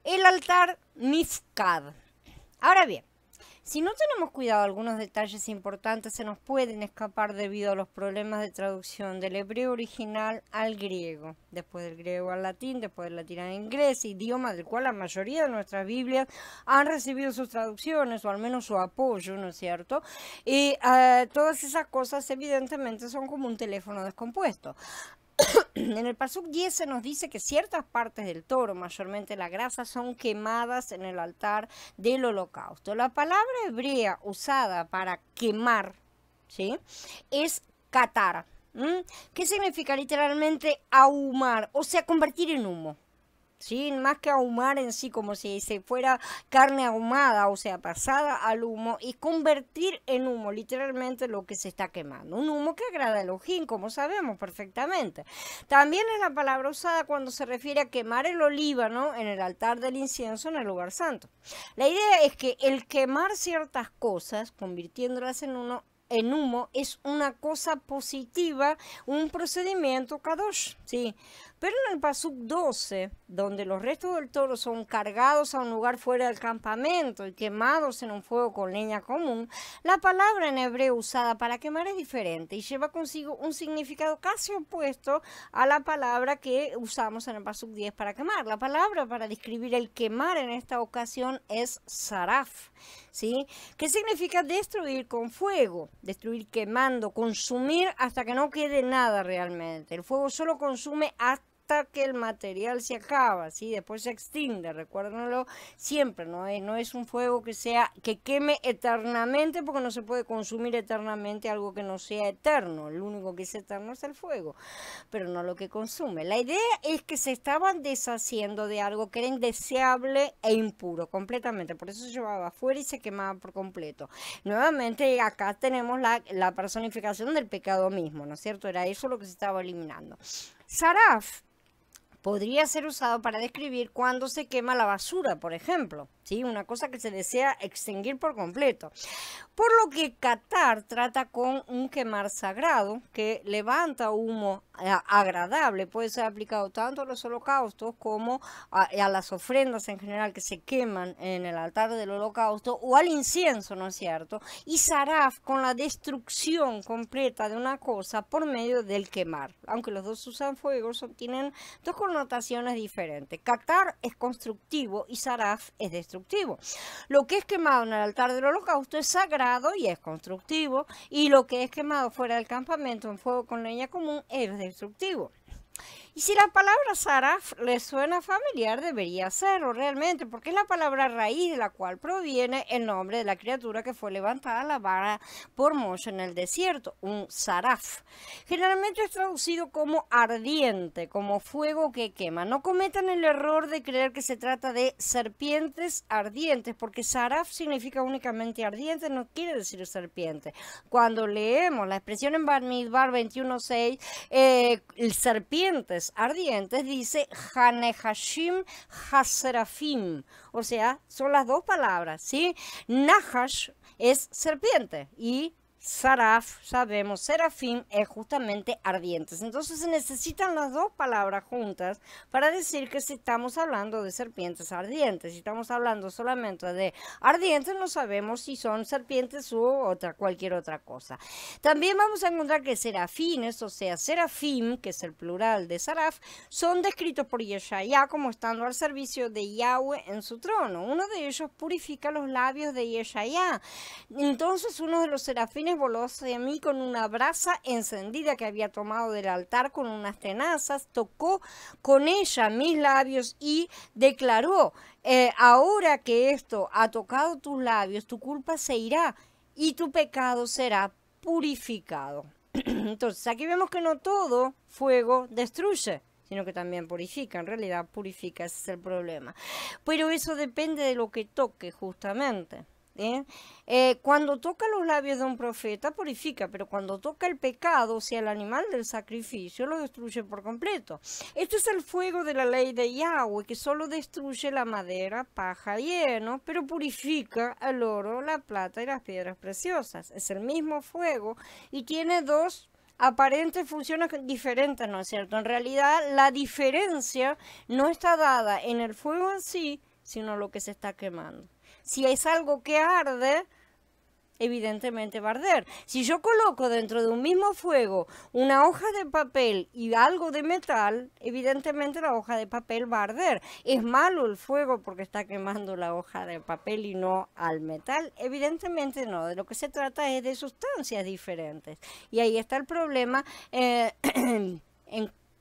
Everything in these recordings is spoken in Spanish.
El altar Mifkad. Ahora bien, si no tenemos cuidado, algunos detalles importantes se nos pueden escapar debido a los problemas de traducción del hebreo original al griego, después del griego al latín, después del latín al inglés, idioma del cual la mayoría de nuestras Biblias han recibido sus traducciones o al menos su apoyo, ¿no es cierto? Y todas esas cosas evidentemente son como un teléfono descompuesto. En el Pasuk 10 se nos dice que ciertas partes del toro, mayormente la grasa, son quemadas en el altar del holocausto. La palabra hebrea usada para quemar, ¿sí?, es katar. ¿Qué significa literalmente ahumar? O sea, convertir en humo. ¿Sí? Más que ahumar en sí, como si se fuera carne ahumada, o sea, pasada al humo, y convertir en humo literalmente lo que se está quemando. Un humo que agrada a Elohim, como sabemos perfectamente. También es la palabra usada cuando se refiere a quemar el olíbano en el altar del incienso en el lugar santo. La idea es que el quemar ciertas cosas, convirtiéndolas en humo, es una cosa positiva, un procedimiento kadosh, ¿sí? Pero en el Pasuk 12, donde los restos del toro son cargados a un lugar fuera del campamento y quemados en un fuego con leña común, la palabra en hebreo usada para quemar es diferente y lleva consigo un significado casi opuesto a la palabra que usamos en el Pasuk 10 para quemar. La palabra para describir el quemar en esta ocasión es saraf, ¿sí? ¿Qué significa destruir con fuego? Destruir quemando, consumir hasta que no quede nada realmente. El fuego solo consume hasta que el material se acaba, ¿sí? Después se extingue, recuérdenlo siempre, no es un fuego que queme eternamente, porque no se puede consumir eternamente algo que no sea eterno. El único que es eterno es el fuego, pero no lo que consume. La idea es que se estaban deshaciendo de algo que era indeseable e impuro completamente, por eso se llevaba afuera y se quemaba por completo. Nuevamente acá tenemos la personificación del pecado mismo, ¿no es cierto? Era eso lo que se estaba eliminando. Saraf podría ser usado para describir cuando se quema la basura, por ejemplo, ¿sí? Una cosa que se desea extinguir por completo. Por lo que Qatar trata con un quemar sagrado que levanta humo agradable, puede ser aplicado tanto a los holocaustos como a las ofrendas en general que se queman en el altar del holocausto o al incienso, ¿no es cierto? Y saraf con la destrucción completa de una cosa por medio del quemar. Aunque los dos usan fuego, tienen dos connotaciones diferentes. Qatar es constructivo y saraf es destructivo. Lo que es quemado en el altar del holocausto es sagrado y es constructivo, y lo que es quemado fuera del campamento en fuego con leña común es destructivo. Y si la palabra saraf les suena familiar, debería serlo realmente, porque es la palabra raíz de la cual proviene el nombre de la criatura que fue levantada a la vara por Moshe en el desierto, un saraf. Generalmente es traducido como ardiente, como fuego que quema. No cometan el error de creer que se trata de serpientes ardientes, porque saraf significa únicamente ardiente, no quiere decir serpiente. Cuando leemos la expresión en Bamidbar 21:6, serpientes ardientes, dice Hanehashim Haserafim, o sea, son las dos palabras, ¿sí? Nahash es serpiente y saraf, sabemos, serafim es justamente ardientes. Entonces se necesitan las dos palabras juntas para decir que si estamos hablando de serpientes ardientes. Si estamos hablando solamente de ardientes, no sabemos si son serpientes u cualquier otra cosa. También vamos a encontrar que serafines, o sea, serafim, que es el plural de saraf, son descritos por Yeshaya como estando al servicio de Yahweh en su trono. Uno de ellos purifica los labios de Yeshaya. Entonces uno de los serafines voló hacia mí con una brasa encendida que había tomado del altar con unas tenazas, tocó con ella mis labios y declaró, ahora que esto ha tocado tus labios, tu culpa se irá y tu pecado será purificado. Entonces aquí vemos que no todo fuego destruye, sino que también purifica. En realidad purifica, ese es el problema. Pero eso depende de lo que toque justamente. Cuando toca los labios de un profeta purifica, pero cuando toca el pecado, o sea, el animal del sacrificio, lo destruye por completo. Este es el fuego de la ley de Yahweh, que solo destruye la madera, paja y heno, pero purifica el oro, la plata y las piedras preciosas. Es el mismo fuego y tiene dos aparentes funciones diferentes, ¿no es cierto? En realidad la diferencia no está dada en el fuego en sí, sino lo que se está quemando. Si es algo que arde, evidentemente va a arder. Si yo coloco dentro de un mismo fuego una hoja de papel y algo de metal, evidentemente la hoja de papel va a arder. ¿Es malo el fuego porque está quemando la hoja de papel y no al metal? Evidentemente no. De lo que se trata es de sustancias diferentes. Y ahí está el problema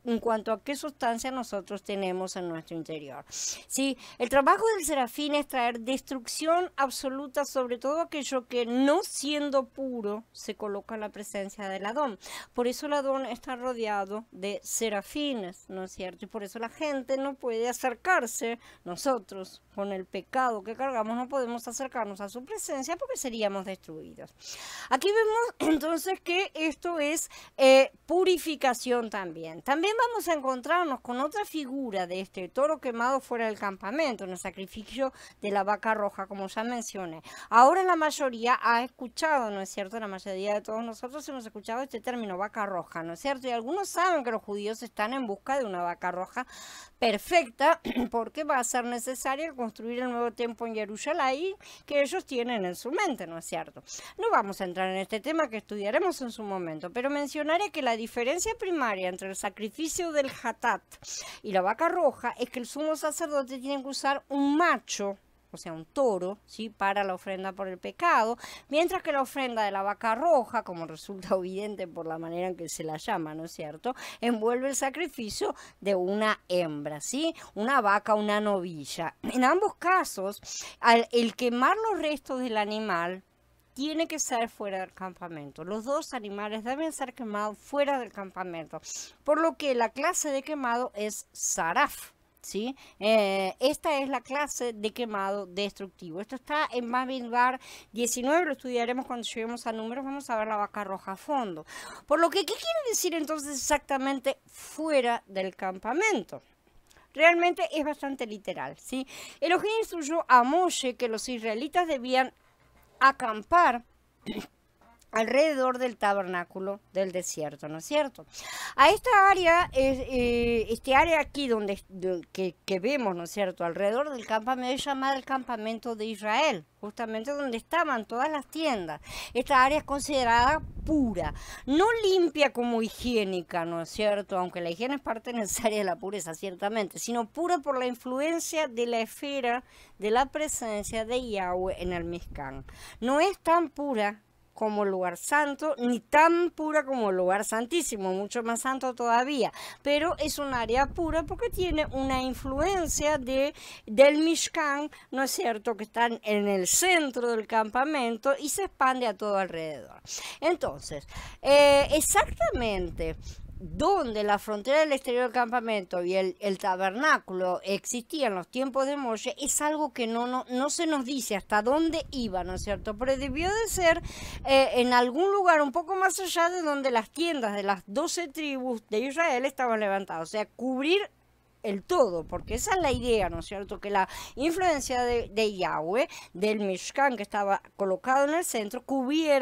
en cuanto a qué sustancia nosotros tenemos en nuestro interior. Sí, el trabajo del serafín es traer destrucción absoluta sobre todo aquello que no siendo puro se coloca en la presencia del Adón. Por eso el Adón está rodeado de serafines, ¿no es cierto? Y por eso la gente no puede acercarse, nosotros con el pecado que cargamos no podemos acercarnos a su presencia porque seríamos destruidos. Aquí vemos entonces que esto es purificación también. También vamos a encontrarnos con otra figura de este toro quemado fuera del campamento, en el sacrificio de la vaca roja, como ya mencioné. Ahora la mayoría ha escuchado, ¿no es cierto? La mayoría de todos nosotros hemos escuchado este término vaca roja, ¿no es cierto? Y algunos saben que los judíos están en busca de una vaca roja perfecta porque va a ser necesario construir el nuevo templo en Jerusalén que ellos tienen en su mente, ¿no es cierto? No vamos a entrar en este tema que estudiaremos en su momento, pero mencionaré que la diferencia primaria entre el sacrificio del Hatat y la vaca roja es que el sumo sacerdote tiene que usar un macho, o sea, un toro, ¿sí?, para la ofrenda por el pecado, mientras que la ofrenda de la vaca roja, como resulta evidente por la manera en que se la llama, ¿no es cierto?, envuelve el sacrificio de una hembra, ¿sí?, una vaca, una novilla. En ambos casos, el quemar los restos del animal tiene que ser fuera del campamento. Los dos animales deben ser quemados fuera del campamento, por lo que la clase de quemado es saraf. ¿Sí? Esta es la clase de quemado destructivo. Esto está en Bamidbar 19, lo estudiaremos cuando lleguemos a números, vamos a ver la vaca roja a fondo. Por lo que, ¿qué quiere decir entonces exactamente fuera del campamento? Realmente es bastante literal, ¿sí? Elohim instruyó a Moshe que los israelitas debían acampar alrededor del tabernáculo del desierto, ¿no es cierto? A esta área, este área aquí que vemos, ¿no es cierto?, alrededor del campamento es llamada el campamento de Israel, justamente donde estaban todas las tiendas. Esta área es considerada pura, no limpia como higiénica, ¿no es cierto?, aunque la higiene es parte necesaria de la pureza, ciertamente, sino pura por la influencia de la esfera de la presencia de Yahweh en el Mishkan. No es tan pura como el lugar santo, ni tan pura como el lugar santísimo, mucho más santo todavía, pero es un área pura porque tiene una influencia del Mishkan, ¿no es cierto?, que están en el centro del campamento y se expande a todo alrededor. Entonces, exactamente donde la frontera del exterior del campamento y el tabernáculo existían en los tiempos de Moshe, es algo que no se nos dice hasta dónde iba, ¿no es cierto? Pero debió de ser en algún lugar un poco más allá de donde las tiendas de las 12 tribus de Israel estaban levantadas, o sea, cubrir el todo, porque esa es la idea, ¿no es cierto?, que la influencia de Yahweh, del Mishkan que estaba colocado en el centro,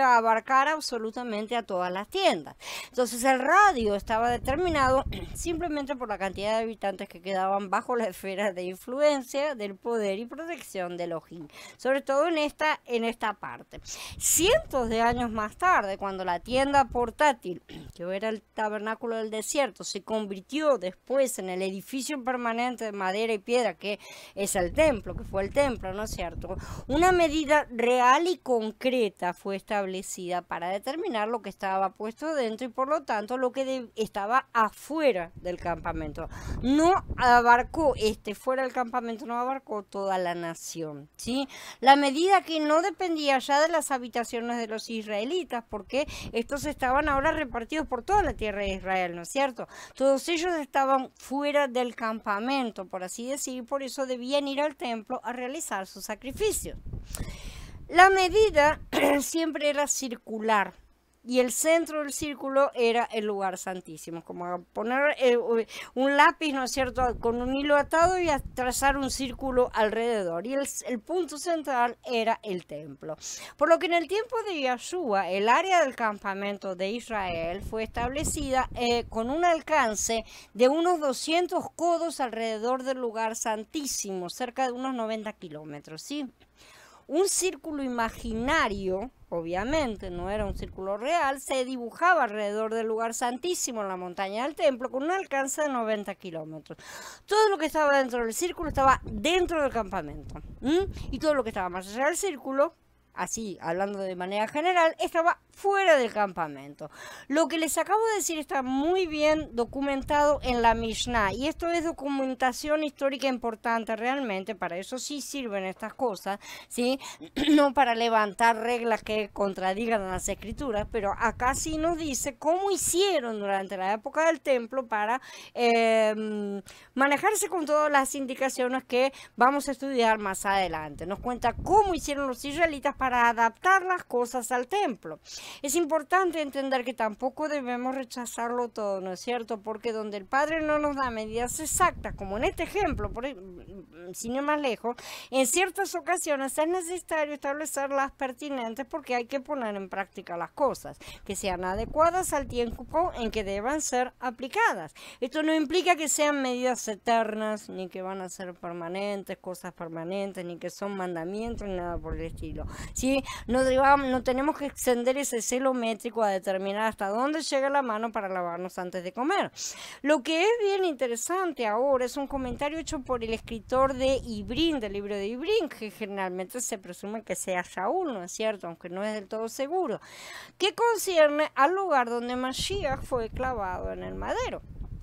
abarcara absolutamente a todas las tiendas. Entonces el radio estaba determinado simplemente por la cantidad de habitantes que quedaban bajo la esfera de influencia del poder y protección de Elohim, sobre todo en esta parte. Cientos de años más tarde, cuando la tienda portátil, que era el tabernáculo del desierto, se convirtió después en el edificio permanente de madera y piedra que es el templo, que fue el templo, ¿no es cierto?, una medida real y concreta fue establecida para determinar lo que estaba puesto dentro y por lo tanto lo que estaba afuera del campamento. No abarcó fuera del campamento, no abarcó toda la nación, ¿sí? La medida que no dependía ya de las habitaciones de los israelitas, porque estos estaban ahora repartidos por toda la tierra de Israel, ¿no es cierto? Todos ellos estaban fuera del campamento, por así decir, por eso debían ir al templo a realizar sus sacrificios. La medida siempre era circular, y el centro del círculo era el lugar santísimo, como poner un lápiz, ¿no es cierto?, con un hilo atado y a trazar un círculo alrededor. Y el punto central era el templo. Por lo que en el tiempo de Yahshua, el área del campamento de Israel fue establecida con un alcance de unos 200 codos alrededor del lugar santísimo, cerca de unos 90 kilómetros, ¿sí? Un círculo imaginario, obviamente, no era un círculo real, se dibujaba alrededor del lugar santísimo en la montaña del templo con un alcance de 90 kilómetros. Todo lo que estaba dentro del círculo estaba dentro del campamento. Y todo lo que estaba más allá del círculo, así hablando de manera general, estaba fuera del campamento. Lo que les acabo de decir está muy bien documentado en la Mishnah, y esto es documentación histórica importante realmente. Para eso sí sirven estas cosas, ¿sí? No para levantar reglas que contradigan a las escrituras, pero acá sí nos dice cómo hicieron durante la época del templo para manejarse con todas las indicaciones que vamos a estudiar más adelante. Nos cuenta cómo hicieron los israelitas para adaptar las cosas al templo. Es importante entender que tampoco debemos rechazarlo todo, ¿no es cierto? Porque donde el Padre no nos da medidas exactas, como en este ejemplo, sin ir más lejos, en ciertas ocasiones es necesario establecer las pertinentes, porque hay que poner en práctica las cosas, que sean adecuadas al tiempo en que deban ser aplicadas. Esto no implica que sean medidas eternas, ni que van a ser permanentes, cosas permanentes, ni que son mandamientos, ni nada por el estilo. ¿Sí? No tenemos que extender ese celo métrico a determinar hasta dónde llega la mano para lavarnos antes de comer. Lo que es bien interesante ahora es un comentario hecho por el escritor de Ibrín, del libro de Ibrín, que generalmente se presume que sea Shaul, ¿no es cierto?, aunque no es del todo seguro, que concierne al lugar donde Mashiach fue clavado en el madero.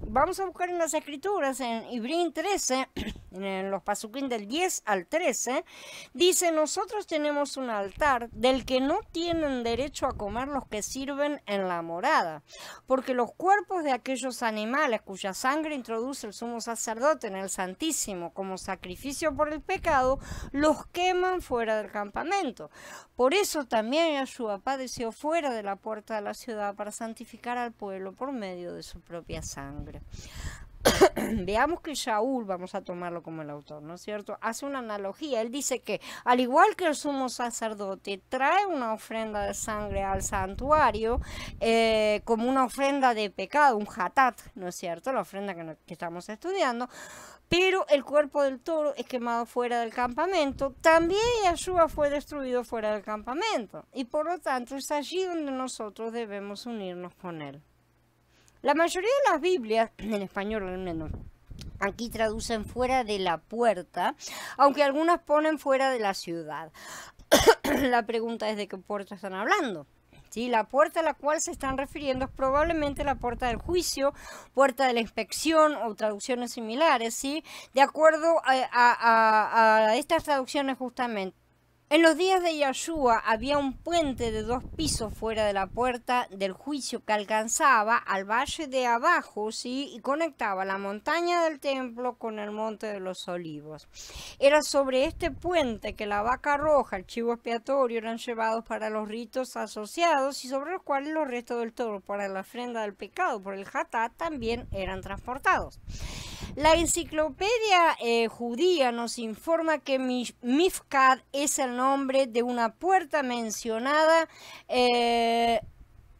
Vamos a buscar en las escrituras, en Ibrín 13, en los pasuquín del 10 al 13, dice: nosotros tenemos un altar del que no tienen derecho a comer los que sirven en la morada, porque los cuerpos de aquellos animales cuya sangre introduce el sumo sacerdote en el Santísimo como sacrificio por el pecado, los queman fuera del campamento. Por eso también Yahshua padeció fuera de la puerta de la ciudad para santificar al pueblo por medio de su propia sangre. Veamos que Shaul, vamos a tomarlo como el autor, ¿no es cierto?, hace una analogía. Él dice que al igual que el sumo sacerdote trae una ofrenda de sangre al santuario como una ofrenda de pecado, un hatat, ¿no es cierto?, la ofrenda que estamos estudiando, pero el cuerpo del toro es quemado fuera del campamento. También Yahshua fue destruido fuera del campamento, y por lo tanto es allí donde nosotros debemos unirnos con él. La mayoría de las Biblias, en español al menos, aquí traducen fuera de la puerta, aunque algunas ponen fuera de la ciudad. La pregunta es: ¿de qué puerta están hablando? ¿Sí? La puerta a la cual se están refiriendo es probablemente la puerta del juicio, puerta de la inspección o traducciones similares, ¿sí?, de acuerdo a estas traducciones justamente. En los días de Yahshua había un puente de 2 pisos fuera de la puerta del juicio que alcanzaba al valle de abajo, ¿sí?, y conectaba la montaña del templo con el monte de los olivos. Era sobre este puente que la vaca roja, el chivo expiatorio, eran llevados para los ritos asociados, y sobre los cuales los restos del toro para la ofrenda del pecado por el hatat también eran transportados. La enciclopedia judía nos informa que Mifkad es el nombre de una puerta mencionada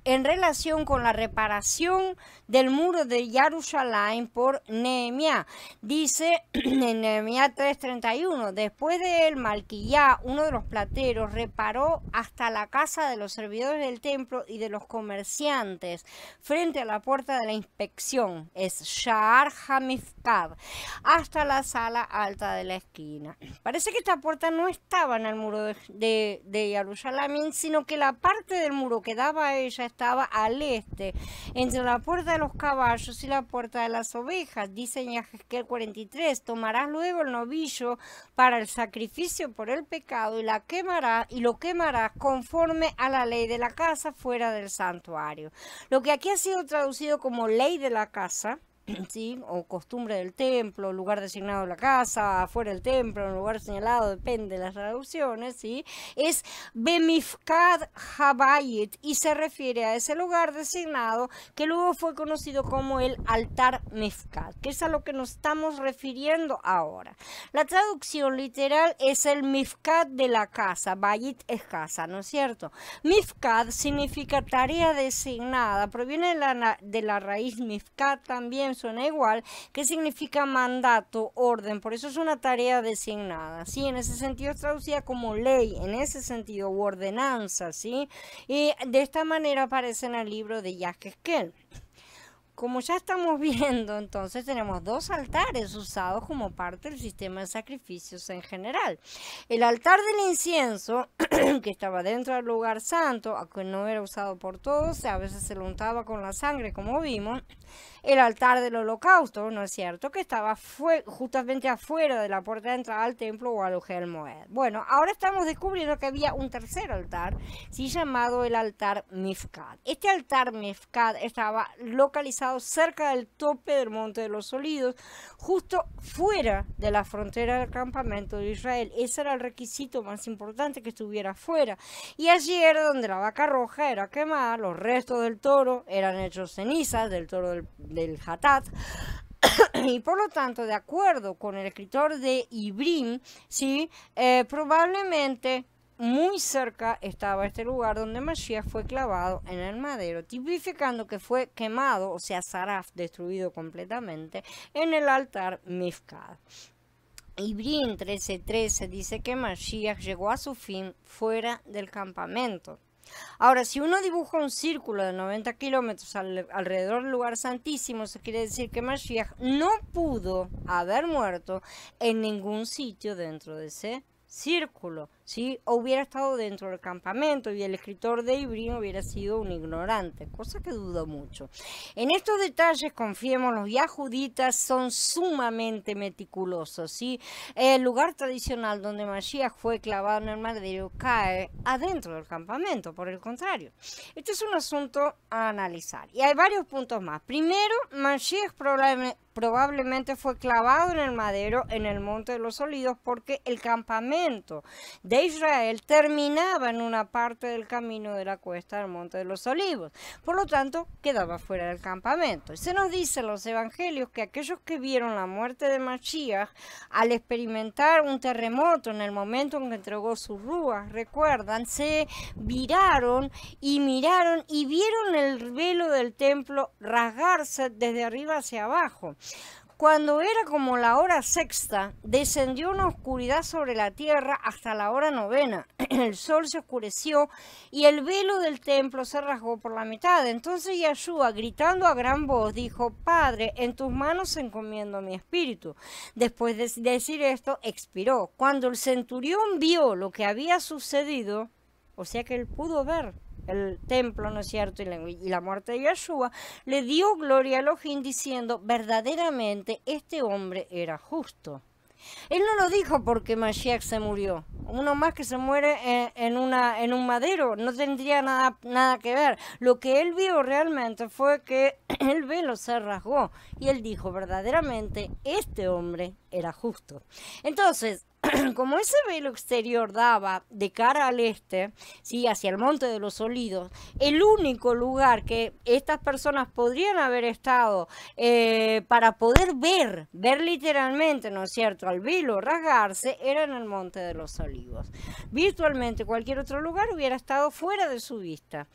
en relación con la reparación del muro de Jerusalén por Nehemías. Dice en Nehemías 3:31, después de él, Malquillá, uno de los plateros, reparó hasta la casa de los servidores del templo y de los comerciantes, frente a la puerta de la inspección, es Sha'ar HaMifkad, hasta la sala alta de la esquina. Parece que esta puerta no estaba en el muro de Jerusalén, sino que la parte del muro que daba a ella estaba al este, entre la puerta de los caballos y la puerta de las ovejas. Dice en Yahezkel 43, tomarás luego el novillo para el sacrificio por el pecado y lo quemarás conforme a la ley de la casa fuera del santuario. Lo que aquí ha sido traducido como ley de la casa ¿sí? O costumbre del templo, lugar designado de la casa, afuera del templo, un lugar señalado, depende de las traducciones, ¿sí? Es Bemifkad Habayit y se refiere a ese lugar designado que luego fue conocido como el altar Mifkad, que es a lo que nos estamos refiriendo ahora. La traducción literal es el Mifkad de la casa, Bayit es casa, ¿no es cierto? Mifkad significa tarea designada, proviene de la raíz Mifkad, también suena igual, que significa mandato, orden, por eso es una tarea designada, ¿sí? En ese sentido es traducida como ley, en ese sentido, u ordenanza, ¿sí? Y de esta manera aparece en el libro de Yahezkel. Como ya estamos viendo, entonces tenemos dos altares usados como parte del sistema de sacrificios en general. El altar del incienso, que estaba dentro del lugar santo, aunque no era usado por todos, a veces se lo untaba con la sangre, como vimos. El altar del holocausto, ¿no es cierto?, que estaba justamente afuera de la puerta de entrada al templo o al Ohel Moed. Bueno, ahora estamos descubriendo que había un tercer altar, sí, llamado el altar Mifkad. Este altar Mifkad estaba localizado cerca del tope del Monte de los Olivos, justo fuera de la frontera del campamento de Israel. Ese era el requisito más importante, que estuviera fuera. Y allí era donde la vaca roja era quemada, los restos del toro eran hechos cenizas, del toro del Hatat, y por lo tanto, de acuerdo con el escritor de Ibrim, ¿sí? Probablemente muy cerca estaba este lugar donde Mashiach fue clavado en el madero, tipificando que fue quemado, o sea, Saraf, destruido completamente, en el altar Mifkad. Ibrim 13:13 dice que Mashiach llegó a su fin fuera del campamento. Ahora, si uno dibuja un círculo de 90 kilómetros alrededor del lugar santísimo, eso quiere decir que Mashiach no pudo haber muerto en ningún sitio dentro de ese círculo, ¿sí? O hubiera estado dentro del campamento y el escritor de Ibrim hubiera sido un ignorante, cosa que dudo mucho. En estos detalles, confiemos, los yahuditas son sumamente meticulosos, ¿sí? El lugar tradicional donde Mashiach fue clavado en el madero cae adentro del campamento, por el contrario. Este es un asunto a analizar y hay varios puntos más. Primero, Mashiach probablemente fue clavado en el madero en el Monte de los Olivos porque el campamento de Israel terminaba en una parte del camino de la cuesta del Monte de los Olivos. Por lo tanto, quedaba fuera del campamento. Y se nos dice en los evangelios que aquellos que vieron la muerte de Mashiach al experimentar un terremoto en el momento en que entregó su rúa, recuerdan, se viraron y miraron y vieron el velo del templo rasgarse desde arriba hacia abajo. Cuando era como la hora sexta, descendió una oscuridad sobre la tierra hasta la hora novena. El sol se oscureció y el velo del templo se rasgó por la mitad. Entonces Yahshua, gritando a gran voz, dijo: Padre, en tus manos encomiendo mi espíritu. Después de decir esto, expiró. Cuando el centurión vio lo que había sucedido, o sea que él pudo ver el templo, ¿no es cierto?, y la muerte de Yahshua, le dio gloria a Elohim diciendo: verdaderamente este hombre era justo. Él no lo dijo porque Mashiach se murió. Uno más que se muere en un madero no tendría nada que ver. Lo que él vio realmente fue que el velo se rasgó y él dijo: verdaderamente este hombre era justo. Entonces, como ese velo exterior daba de cara al este, ¿sí?, hacia el Monte de los Olivos, el único lugar que estas personas podrían haber estado para poder ver literalmente, ¿no es cierto?, al velo rasgarse, era en el Monte de los Olivos. Virtualmente cualquier otro lugar hubiera estado fuera de su vista.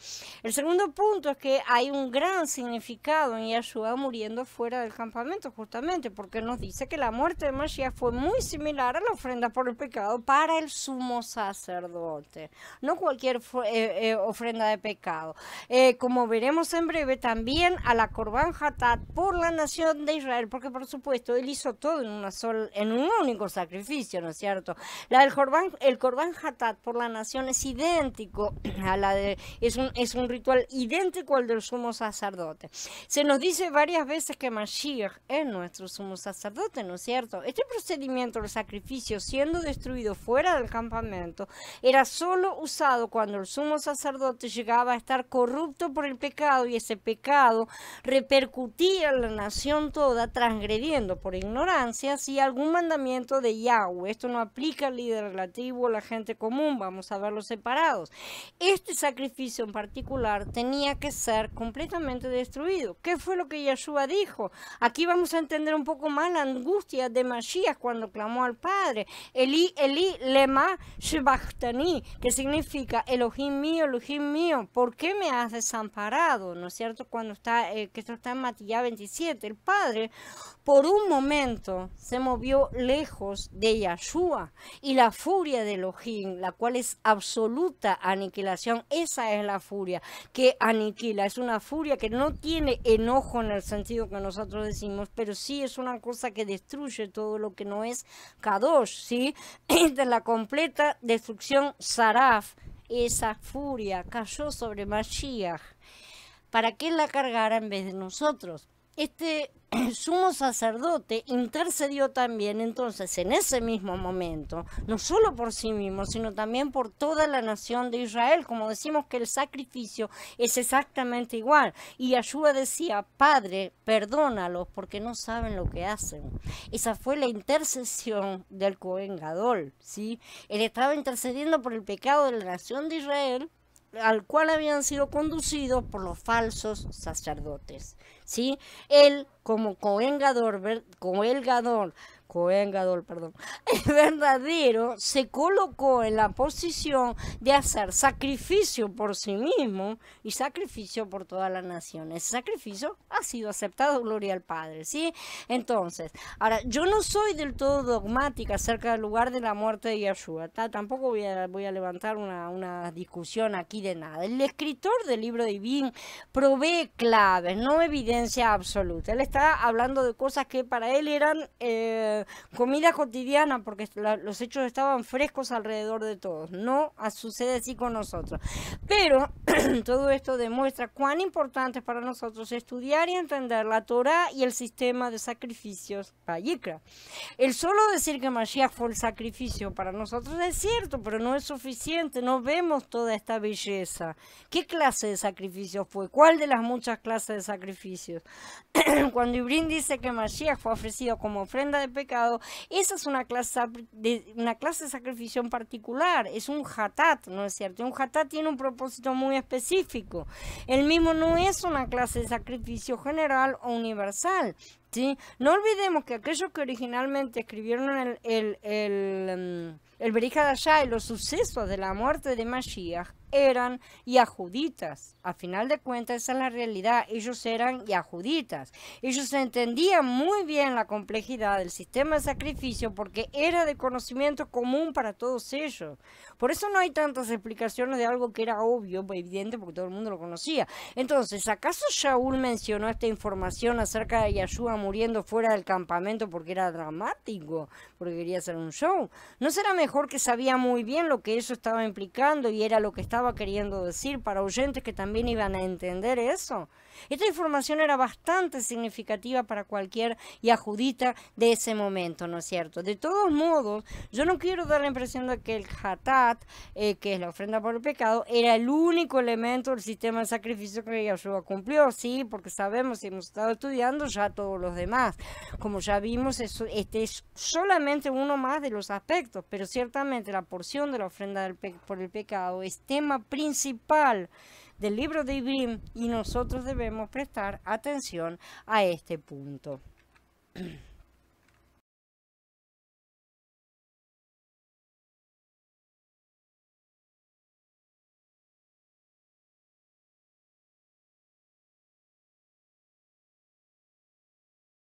El segundo punto es que hay un gran significado en Yahshua muriendo fuera del campamento, justamente porque nos dice que la muerte de Mashiach fue muy similar a la ofrenda por el pecado para el sumo sacerdote, no cualquier ofrenda de pecado. Como veremos en breve, también a la Corban Hatat por la nación de Israel, porque por supuesto él hizo todo en un único sacrificio, ¿no es cierto? El Corban Hatat por la nación es idéntico a es un ritual idéntico al del sumo sacerdote. Se nos dice varias veces que Mashiach es nuestro sumo sacerdote, ¿no es cierto? Este procedimiento del sacrificio siendo destruido fuera del campamento era solo usado cuando el sumo sacerdote llegaba a estar corrupto por el pecado y ese pecado repercutía en la nación toda, transgrediendo por ignorancia algún mandamiento de Yahweh. Esto no aplica al líder relativo o a la gente común, vamos a verlos separados. Este sacrificio en particular tenía que ser completamente destruido. ¿Qué fue lo que Yeshua dijo? Aquí vamos a entender un poco más la angustia de Mashiach cuando clamó al Padre. Eli, Eli, lema shebachthani, que significa Elohim mío, ¿por qué me has desamparado? ¿No es cierto? Cuando está, que esto está en Matías 27, el Padre por un momento se movió lejos de Yeshua y la furia de Elohim, la cual es absoluta aniquilación, esa es la furia que aniquila, es una furia que no tiene enojo en el sentido que nosotros decimos, pero sí es una cosa que destruye todo lo que no es Kadosh, ¿sí? Esta es la completa destrucción Saraf, esa furia cayó sobre Mashiach para que él la cargara en vez de nosotros. Este sumo sacerdote intercedió también entonces en ese mismo momento, no solo por sí mismo, sino también por toda la nación de Israel. Como decimos que el sacrificio es exactamente igual. Y Yeshua decía, Padre, perdónalos porque no saben lo que hacen. Esa fue la intercesión del Cohen Gadol, ¿sí? Él estaba intercediendo por el pecado de la nación de Israel, al cual habían sido conducidos por los falsos sacerdotes, ¿sí? Él, como Cohen Gadol, el verdadero, se colocó en la posición de hacer sacrificio por sí mismo y sacrificio por toda la nación. Ese sacrificio ha sido aceptado, gloria al Padre, ¿sí? Entonces, ahora, yo no soy del todo dogmática acerca del lugar de la muerte de Yeshua, tampoco voy a levantar una discusión aquí de nada. El escritor del libro de Ibim provee claves, no evidencia absoluta. Él está hablando de cosas que para él eran comida cotidiana, porque los hechos estaban frescos alrededor de todos. No sucede así con nosotros. Pero todo esto demuestra cuán importante es para nosotros estudiar y entender la Torá y el sistema de sacrificios Vayikra. El solo decir que Mashiach fue el sacrificio para nosotros es cierto, pero no es suficiente. No vemos toda esta belleza. ¿Qué clase de sacrificio fue? ¿Cuál de las muchas clases de sacrificios? Cuando Ibrim dice que Mashiach fue ofrecido como ofrenda de pecado, esa es una clase de sacrificio en particular, es un hatat, ¿no es cierto? Un hatat tiene un propósito muy específico. El mismo no es una clase de sacrificio general o universal, ¿sí? No olvidemos que aquellos que originalmente escribieron el Berij Hadashah y los sucesos de la muerte de Mashiach eran yahuditas. A final de cuentas, esa es la realidad. Ellos eran yahuditas. Ellos entendían muy bien la complejidad del sistema de sacrificio porque era de conocimiento común para todos ellos. Por eso no hay tantas explicaciones de algo que era obvio, evidente, porque todo el mundo lo conocía. Entonces, ¿acaso Shaul mencionó esta información acerca de Yeshua muriendo fuera del campamento porque era dramático, porque quería hacer un show? ¿No será mejor que sabía muy bien lo que eso estaba implicando y era lo que estaba queriendo decir para oyentes que también iban a entender eso? Esta información era bastante significativa para cualquier yahudita de ese momento, ¿no es cierto? De todos modos, yo no quiero dar la impresión de que el hatat, que es la ofrenda por el pecado, era el único elemento del sistema de sacrificio que Yeshua cumplió, sí, porque sabemos y hemos estado estudiando ya todos los demás. Como ya vimos, este es solamente uno más de los aspectos, pero ciertamente la porción de la ofrenda por el pecado es tema principal del libro de Ibrim y nosotros debemos prestar atención a este punto.